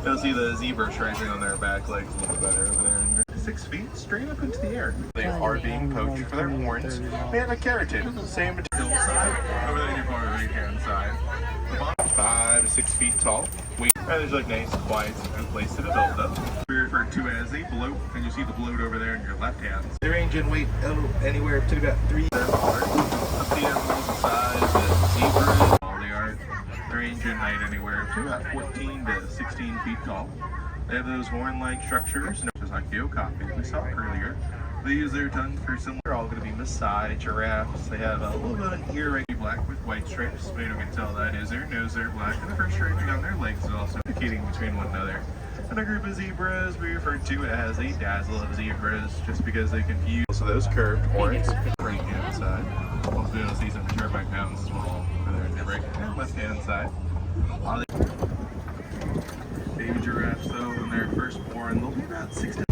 You'll see the zebra striping on their back legs a little bit better over there. 6 feet straight up into the air. They are being poached for their horns and a keratin. Same material side over there in your far right hand side. The bottom 5 to 6 feet tall. Weight there's like nice, quiet, smooth place to develop them. We refer to as a bloat, and you see the bloat over there in your left hand. They range in weight anywhere up to about 3 taller. Up the animals the size of zebras. They are. They range in height anywhere up to about 14 to 16 feet tall. They have those horn-like structures, just like the okapi we saw earlier. They use their tongue for similar. They're all going to be Maasai giraffes. They have a little bit of ear right black with white stripes. But you can tell that is their nose. They're black, and the first striping on their legs is also indicating between one another. And a group of zebras we refer to as a dazzle of zebras, just because they confuse. So those curved horns, right hand side. Also, you'll see some turbine pounds as well over there on your right and left hand side. Baby giraffes, though, when they're first born, they'll be about 6 to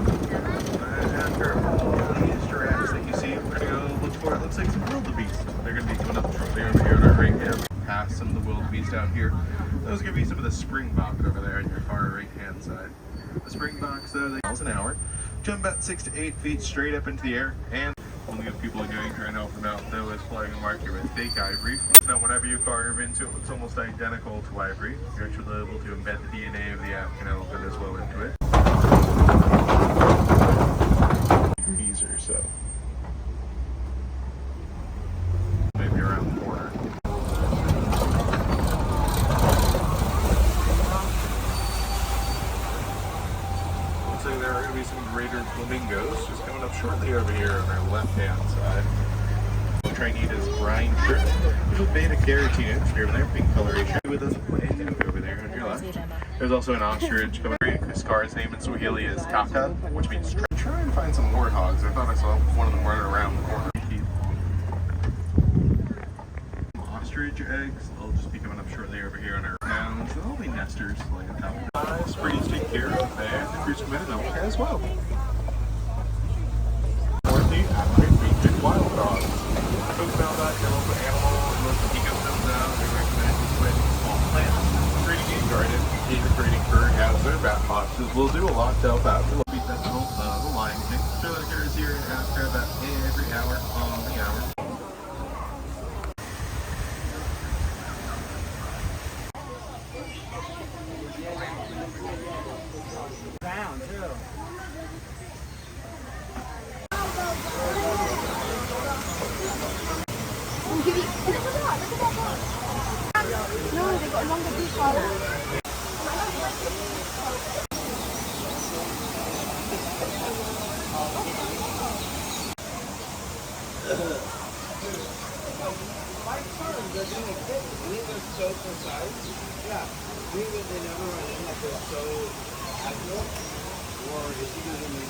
after all these giraffes that you see, we're going to go look for it looks like some wildebeest. They're going to be coming up shortly over here on our right hand, past some of the wildebeest down here. Those are going to be some of the springbok over there on your far right hand side. The springboks, though, they miles an hour, jump about 6 to 8 feet straight up into the air, and only if people are going trying to help them out, though, is flying a marker with fake ivory. Now, whenever you carve into it, looks almost identical to ivory. You're actually able to embed the DNA of the African elephant as well into it. Degrees or so. Maybe around the corner. Looks like there are going to be some greater flamingos just coming up shortly over here on our left-hand side. Trinitas brine shirt, which is beta carotene industry over there, pink coloration with us over there on your left. There's also an ostrich coming. Scar's name in Swahili is Kaka, which means try and find some warthogs. I thought I saw one of them running around the corner. Ostrich eggs, they'll just be coming up shortly over here on our pounds. They'll be nesters like on top of the sprees take care of, and the cruise committed as well. Fourth, African wild dogs. Folks found out you're a local animal, most of the ecosystems out, they recommend just planting small plants, creating game garden, even creating birdhouses or bat boxes. We'll do a lot to help out the Lopi Festival, the Lion King. Show that occurs here in Africa about every hour on the hour. Down too. No, they got longer beak collar. My sons are doing it. We were so precise. Yeah. We were, they never run in like they're so accurate. Or is he doing it?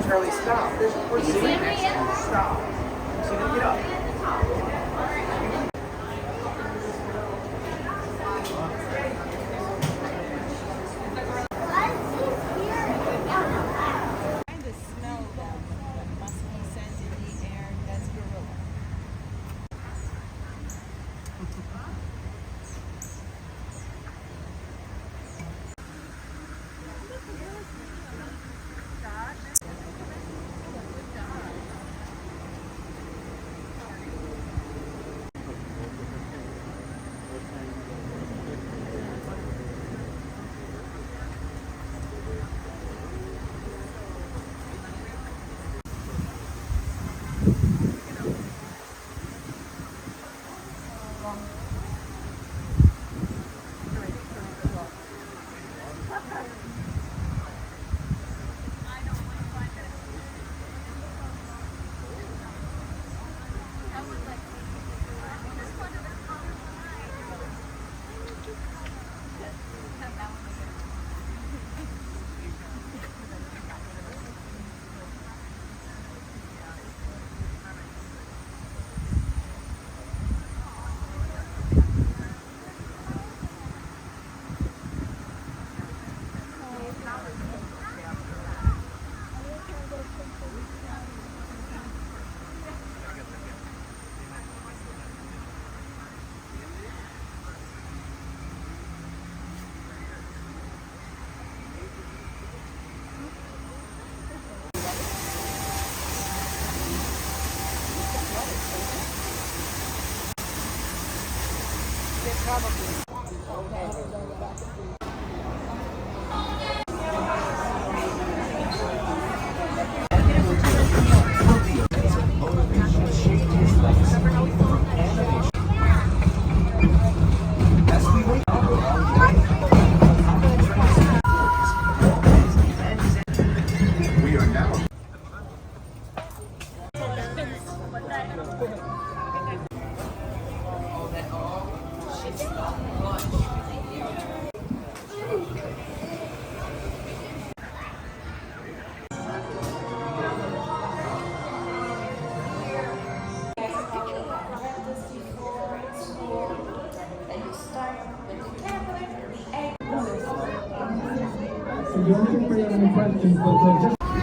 Charlie, stop. We're seeing it. Stop. So you get up.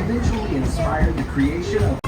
Eventually inspired the creation of